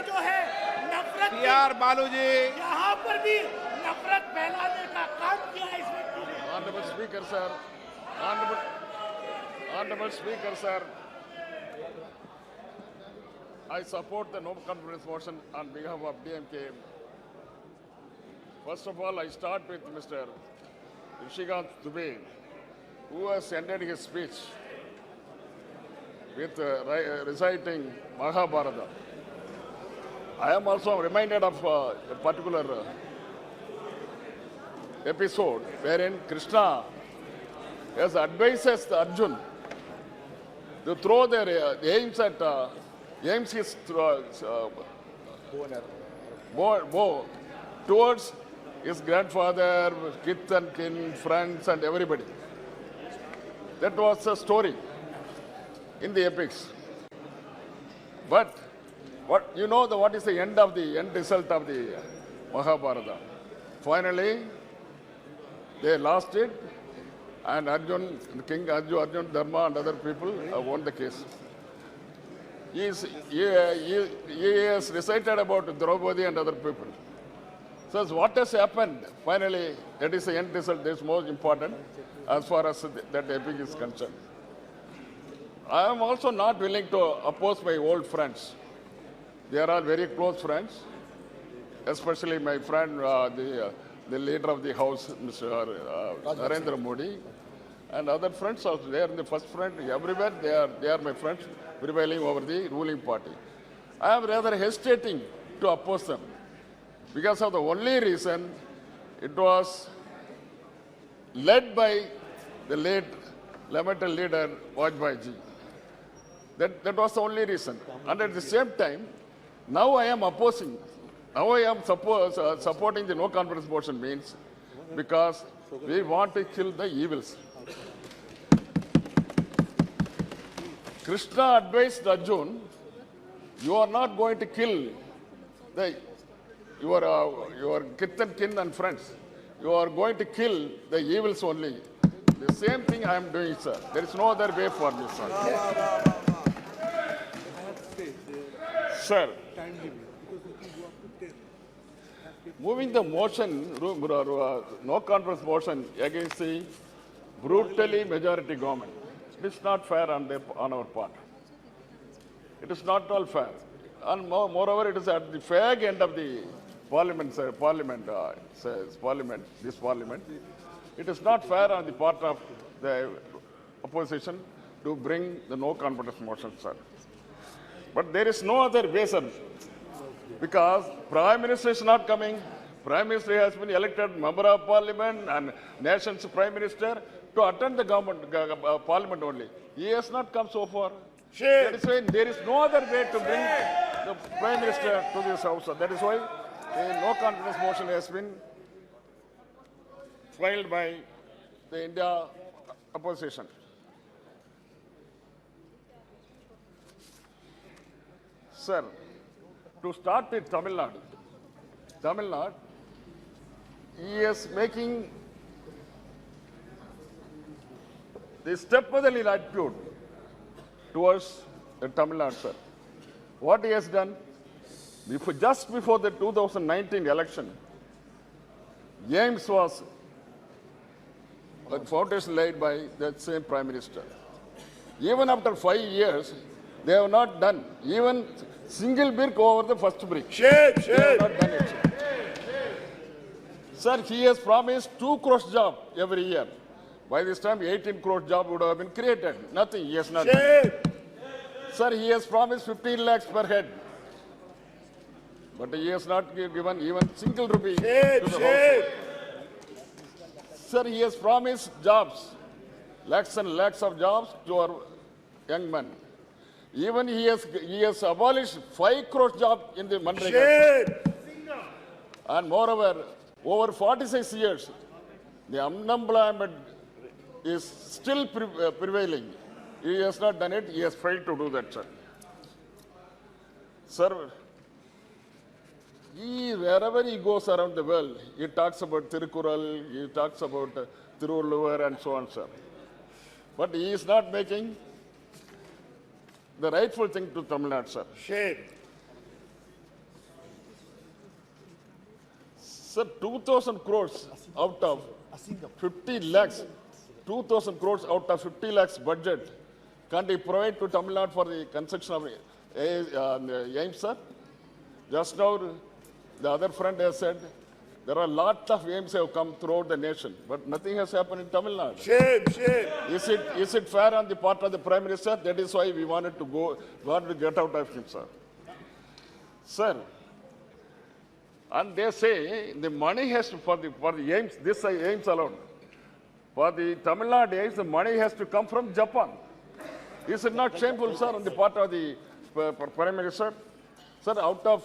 जो है नफरत R Balu ji. यहाँ पर भी नफरत फैलाने का काम किया है इस व्यक्ति ने। Honorable Speaker, sir. Honorable Speaker, sir. I support the no confidence motion on behalf of DMK. First of all, I start with Mr. Rishikant Dubey, who has ended his speech with reciting Mahabharata. I am also reminded of a particular episode wherein Krishna has advises Arjun to throw their aims his bow towards his grandfather, kith and kin, friends, and everybody. That was a story in the epics. But what is the end result of the Mahabharata? Finally, they lost it, and Arjun, King Arjun, Dharma, and other people won the case. He has recited about Draupadi and other people. So what has happened? Finally, that is the end result. That is most important as far as that epic is concerned. I am also not willing to oppose my old friends. They are all very close friends, especially my friend, the leader of the house, Mr. Narendra Modi, and other friends also. They are the first friend everywhere. They are my friends prevailing over the ruling party. I am rather hesitating to oppose them because of the only reason it was led by the late lamented leader Vajpayee ji. That was the only reason. And at the same time, now I am opposing. Now I am supporting the no confidence motion means because we want to kill the evils. Krishna advised Arjun, you are not going to kill your kith and kin and friends. You are going to kill the evils only. The same thing I am doing, sir. There is no other way for me, sir. Sir, moving the motion, no confidence motion against the brutally majority government. It is not fair on our part. It is not all fair. And moreover, it is at the fag end of the parliament, sir, this parliament. It is not fair on the part of the opposition to bring the no confidence motion, sir. But there is no other way, sir, because Prime Minister is not coming. Prime Minister has been elected member of Parliament and nation's Prime Minister to attend the Parliament only. He has not come so far. That is why there is no other way to bring the Prime Minister to this House. That is why the no confidence motion has been filed by the India opposition. Sir, to start with Tamilnadu, he is making the stepmotherly attitude towards Tamilnadu, sir. What he has done, just before the 2019 election, James was a foundation laid by that same Prime Minister. Even after 5 years, they have not done even single brick over the first brick. They have not done it. Sir, he has promised 2 crore jobs every year. By this time, 18 crore jobs would have been created. Nothing, he has not done. Sir, he has promised 15 lakhs per head. But he has not given even single rupee to the household. Sir, he has promised jobs, lakhs and lakhs of jobs to our young men. Even he has abolished 5 crore jobs in the Manrega. And moreover, over 46 years, the unemployment is still prevailing. He has not done it. He has failed to do that, sir. Sir, wherever he goes around the world, he talks about Tirukural, he talks about Tiruvallur and so on, sir. But he is not making the rightful thing to Tamil Nadu, sir. Shame. Sir, 2,000 crores out of 50 lakhs, 2,000 crores out of 50 lakhs budget. Can't he provide to Tamil Nadu for the construction of AIMS, sir? Just now, the other friend has said, there are lots of AIMS have come throughout the nation, but nothing has happened in Tamil Nadu. Shame, shame. Is it fair on the part of the Prime Minister? That is why we wanted to get out of him, sir. Sir, and they say the money has to, for the AIMS, this AIMS alone, for the Tamil Nadu AIMS, the money has to come from Japan. Is it not shameful, sir, on the part of the Prime Minister? Sir, out of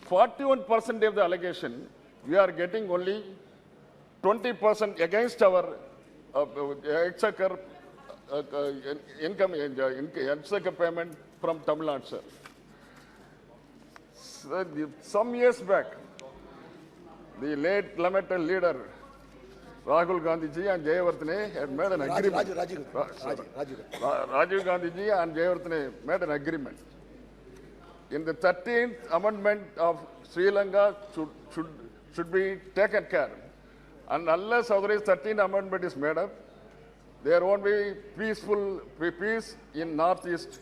41% of the allegation, we are getting only 20% against our exchequer income, exchequer payment from Tamil Nadu, sir. Sir, some years back, the late lamented leader Rahul Gandhi ji and Jayawardene had made an agreement. Rajiv Gandhi ji and Jayawardene made an agreement. In the 13th amendment of Sri Lanka should be taken care. And unless otherwise 13th amendment is made up, there won't be peace in northeast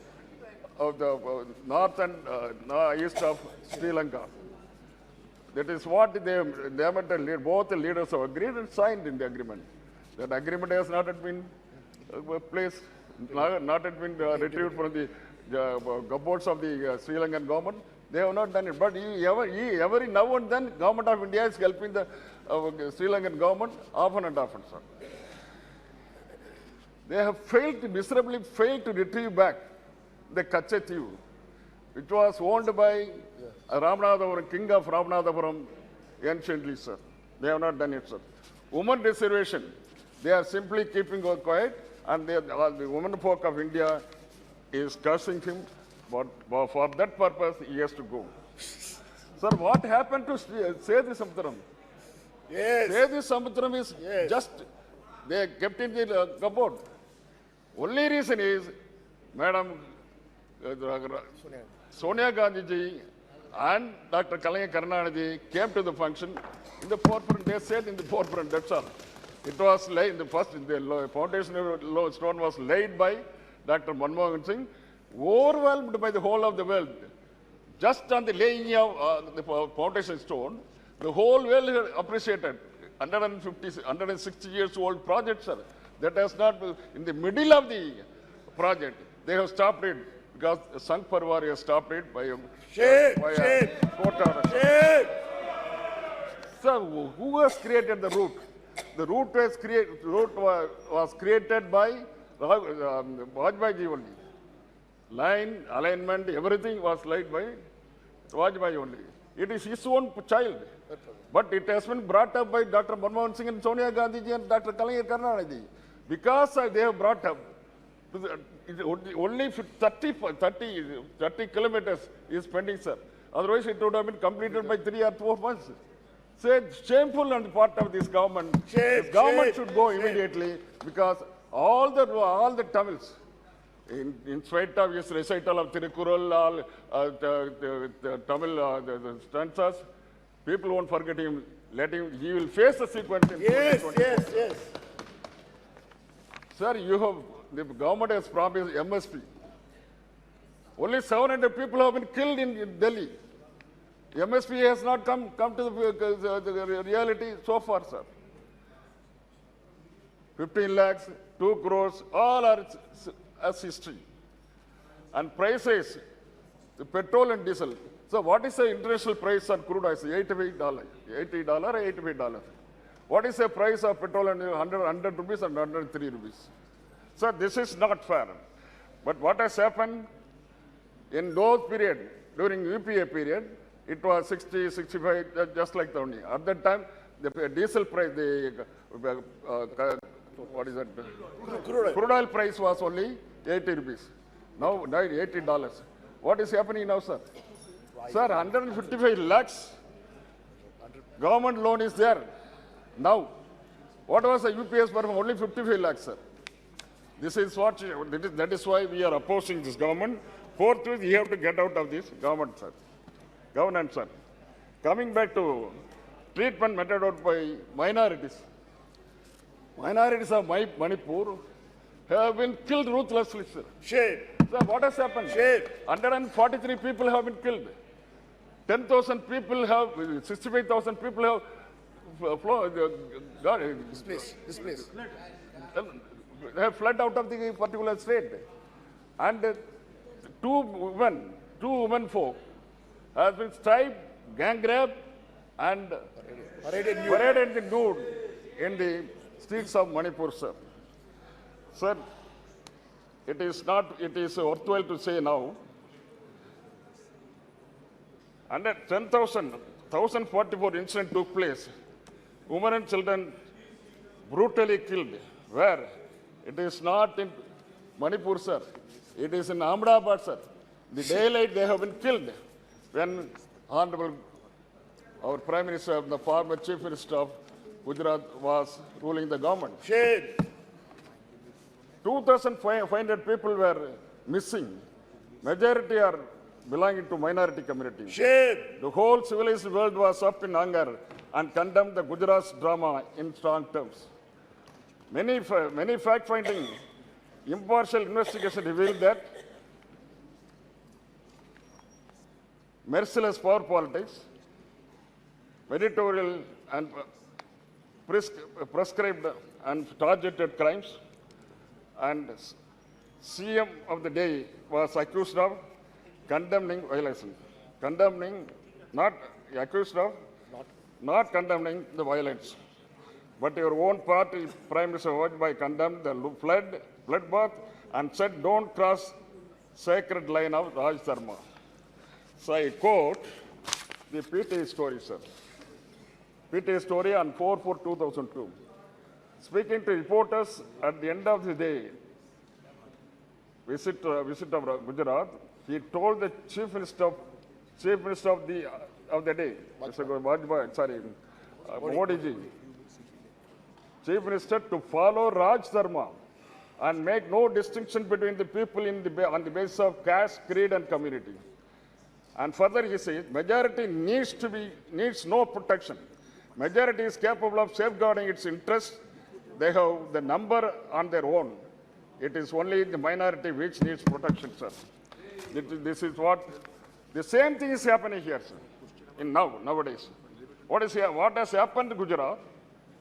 of the north and east of Sri Lanka. That is what both the leaders have agreed and signed in the agreement. That agreement has not yet been placed, not yet been retrieved from the cupboards of the Sri Lankan government. They have not done it. But every now and then, Government of India is helping the Sri Lankan government often and often, sir. They have miserably failed to retrieve back the Kachetiu, which was owned by Ramanathapuram, king of Ramanathapuram, anciently, sir. They have not done it, sir. Women reservation, they are simply keeping quiet, and the women folk of India is cursing him, but for that purpose, he has to go. Sir, what happened to Sethi Samutram? Yes. Sethi Samutram is just, they kept in the cupboard. Only reason is, Madam Sonia Gandhi ji and Dr. Kalaiya Karunanidhi came to the function in the forefront. They said in the forefront, that's all. It was laid in the first, the foundation stone was laid by Dr. Manmohan Singh, overwhelmed by the whole of the world. Just on the laying of the foundation stone, the whole world appreciated 160 years old project, sir. That has not, in the middle of the project, they have stopped it because Sangh Parwar has stopped it by a court order. Shame. Sir, who has created the route? The route was created by Vajpayee ji only. Line, alignment, everything was laid by Vajpayee only. It is his own child. But it has been brought up by Dr. Manmohan Singh and Sonia Gandhi ji and Dr. Kalaiya Karunanidhi. Because they have brought up, only 30 kilometers is pending, sir. Otherwise, it would have been completed by 3 or 4 months. Say, shameful on the part of this government. This government should go immediately because all the Tamils, in spite of his recital of Tirukural, the Tamil the stanzas, people won't forget him. Let him, he will face the sequence in 2024. Yes. Sir, the government has promised MSP. Only 700 people have been killed in Delhi. MSP has not come to the reality so far, sir. 15 lakhs, 2 crores, all are as history. And prices, the petrol and diesel. So what is the international price on crude oil? $88, $80 or $85. What is the price of petrol and 100 rupees and 103 rupees? So this is not fair. But what has happened in those period, during UPA period, it was 60, 65, just like the only. At that time, the diesel price, what is that? Crude oil price was only 80 rupees. Now $80. What is happening now, sir? Sir, 155 lakhs government loan is there. Now, what was the UPS performance? Only 55 lakhs, sir. This is what, that is why we are opposing this government. Forthwith, we have to get out of this government, sir. Governance, sir. Coming back to treatment meted out by minorities. Minorities of Manipur have been killed ruthlessly, sir. Shame. Sir, what has happened? Shame. 143 people have been killed. 10,000 people have, 65,000 people have Displace. they have fled out of the particular state. And two women folk have been striped, gang raped, and paraded in the nude in the streets of Manipur, sir. Sir, it is worthwhile to say now, under 1,044 incidents took place. Women and children brutally killed. Where? It is not in Manipur, sir. It is in Ahmedabad, sir. The daylight they have been killed when Honorable our Prime Minister, the former Chief Minister of Gujarat was ruling the government. Shame. 2,500 people were missing. Majority are belonging to minority community. Shame. The whole civilized world was up in anger and condemned the Gujarat's drama in strong terms. Many fact-finding, impartial investigation revealed that merciless power politics, editorial and prescribed and targeted crimes, and CM of the day was accused of condemning violation. Not condemning the violence. But your own party, Prime Minister Vajpayee, condemned the bloodbath and said, don't cross sacred line of Raj Dharma. So I quote the PTA story, sir. PTA story on 4/4/2002. Speaking to reporters at the end of the day, visit of Gujarat, he told the Chief Minister of the day, Mr. Vajpayee, Modi ji, Chief Minister, to follow Raj Dharma and make no distinction between the people on the basis of caste, creed, and community. And further, he says, majority needs no protection. Majority is capable of safeguarding its interests. They have the number on their own. It is only the minority which needs protection, sir. This is what the same thing is happening here, sir. Nowadays, what has happened to Gujarat?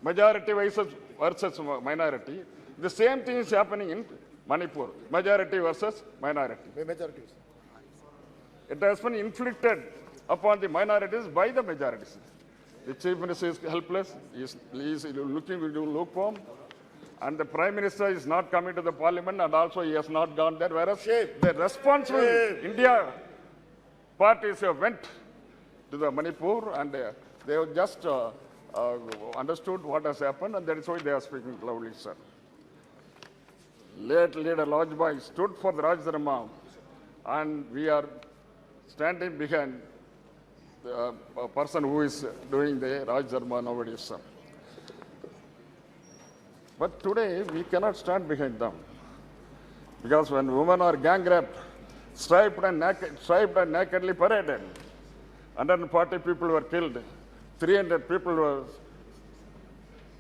Majority versus minority. The same thing is happening in Manipur. Majority versus minority. Majorities. It has been inflicted upon the minorities by the majorities. The Chief Minister is helpless. He is looking to lukewarm. And the Prime Minister is not coming to the Parliament, and also he has not gone there. Whereas the responsible India parties have went to the Manipur, and they have just understood what has happened, and that is why they are speaking loudly, sir. Late leader Vajpayee stood for the Raj Dharma, and we are standing behind the person who is doing the Raj Dharma nowadays, sir. But today, we cannot stand behind them. Because when women are gang raped, striped and nakedly paraded, 140 people were killed, 300 people were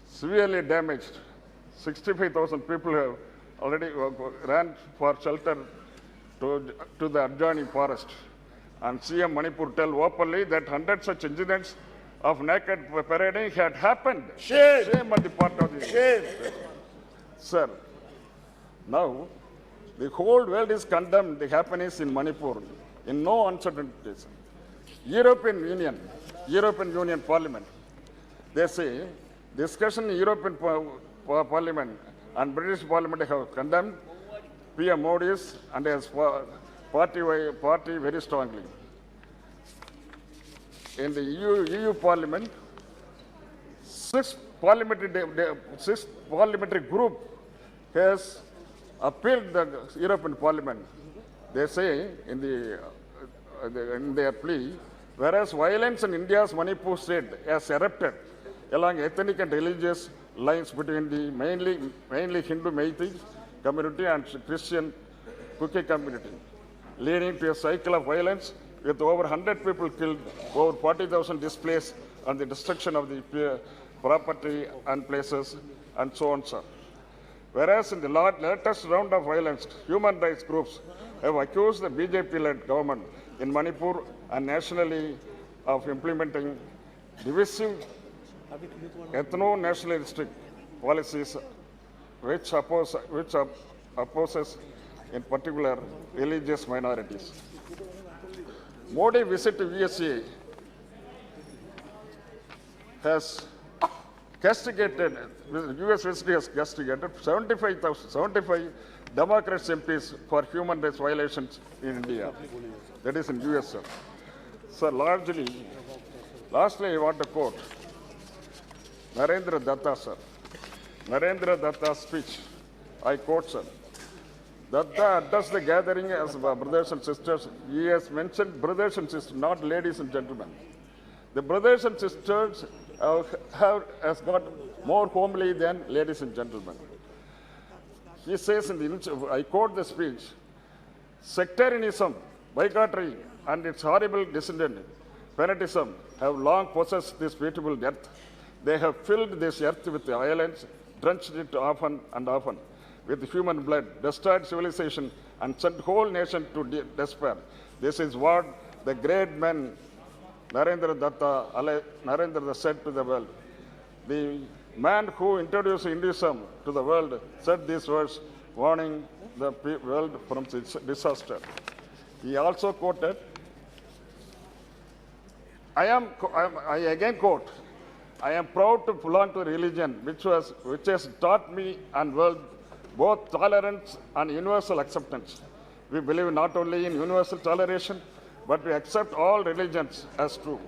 severely damaged, 65,000 people have already ran for shelter to the adjoining forest. And CM Manipur tell openly that 100 such incidents of naked parading had happened. Shame on the part of the... Shame. Sir, now the whole world is condemned the happenings in Manipur in no uncertainties. European Union Parliament, they say discussion in European Parliament and British Parliament have condemned PM Modi's and his party very strongly. In the EU Parliament, six parliamentary group has appealed the European Parliament. They say in their plea, whereas violence in India's Manipur state has erupted along ethnic and religious lines between the mainly Hindu Meitei community and Christian Kuki community, leading to a cycle of violence with over 100 people killed, over 40,000 displaced, and the destruction of the property and places, and so on, sir. Whereas in the latest round of violence, human rights groups have accused the BJP-led government in Manipur and nationally of implementing divisive ethno-nationalistic policies which opposes in particular religious minorities. Modi visit to USA has castigated, US visit has castigated 75 Democrats MPs for human rights violations in India. That is in US, sir. Sir, lastly, I want to quote Narendra Datta, sir. Narendra Datta's speech. I quote, sir. Datta addressed the gathering as brothers and sisters. He has mentioned brothers and sisters, not ladies and gentlemen. The brothers and sisters has got more homely than ladies and gentlemen. He says in the, I quote the speech, sectarianism, bigotry, and its horrible descendant, fanatism, have long possessed this beautiful earth. They have filled this earth with violence, drenched it often and often with human blood, destroyed civilization, and sent whole nation to despair. This is what the great man Narendra Datta said to the world. The man who introduced Hinduism to the world said these words, warning the world from disaster. He also quoted, I again quote, I am proud to belong to a religion which has taught me and world both tolerance and universal acceptance. We believe not only in universal toleration, but we accept all religions as true.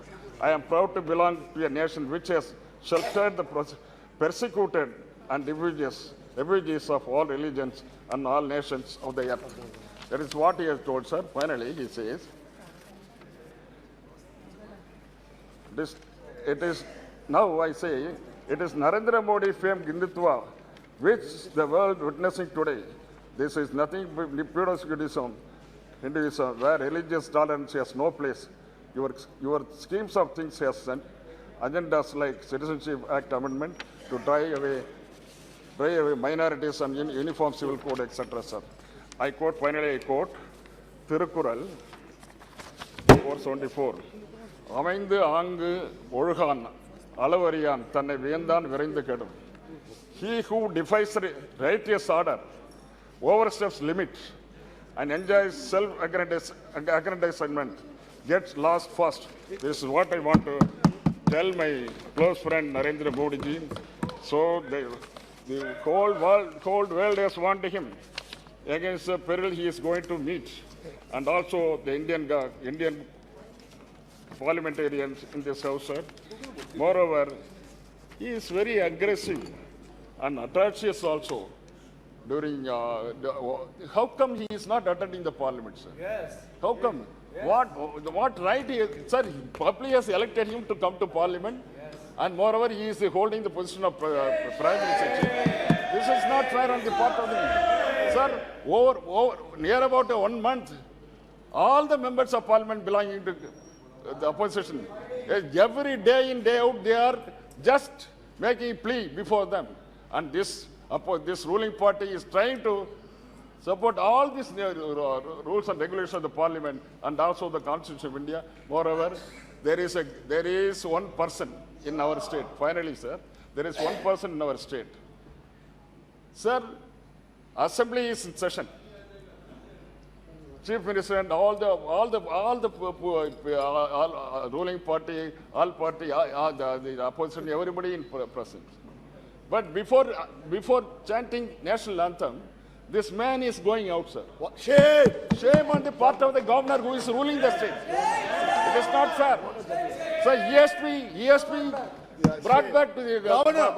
I am proud to belong to a nation which has sheltered the persecuted and refugees of all religions and all nations of the earth. That is what he has told, sir. Finally, he says, it is now I say, it is Narendra Modi famed Hindutva which the world witnessing today. This is nothing but Hinduism, where religious tolerance has no place. Your schemes of things has sent agendas like Citizenship Act amendment to drive away minorities and uniform civil code, etc. Sir. I quote, finally I quote, Thirukural 474. அமைந்து ஆங்கு ஒழுகான் அளவறியான் தன்னை வியந்தான் விரைந்து கெடும். He who defies righteous order, oversteps limits, and enjoys self-aggrandizement gets lost fast. This is what I want to tell my close friend Narendra Modi ji. So the whole world has warned him against the peril he is going to meet, and also the Indian parliamentarians in this house, sir. Moreover, he is very aggressive and atrocious also. During how come he is not attending the parliament, sir? Yes. How come? Yes. What right he is, sir? Public has elected him to come to parliament, yes. And moreover he is holding the position of prime minister. This is not fair on the part of the sir. Over near about 1 month, all the members of parliament belonging to the opposition, every day in day out they are just making a plea before them, and this ruling party is trying to support all these rules and regulations of the parliament and also the Constitution of India. Moreover, there is one person in our state. Finally, sir, there is one person in our state. Sir, assembly is in session. Chief Minister and all the ruling party, the opposition, everybody in present. But before chanting national anthem, this man is going out, sir. What? Shame on the part of the governor who is ruling the state. It is not fair. So he has been brought back to the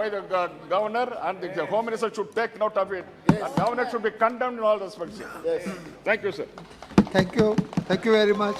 by the governor, and the Home Minister should take note of it. Yes. And governor should be condemned in all respects. Yes. Thank you, sir. Thank you. Thank you very much.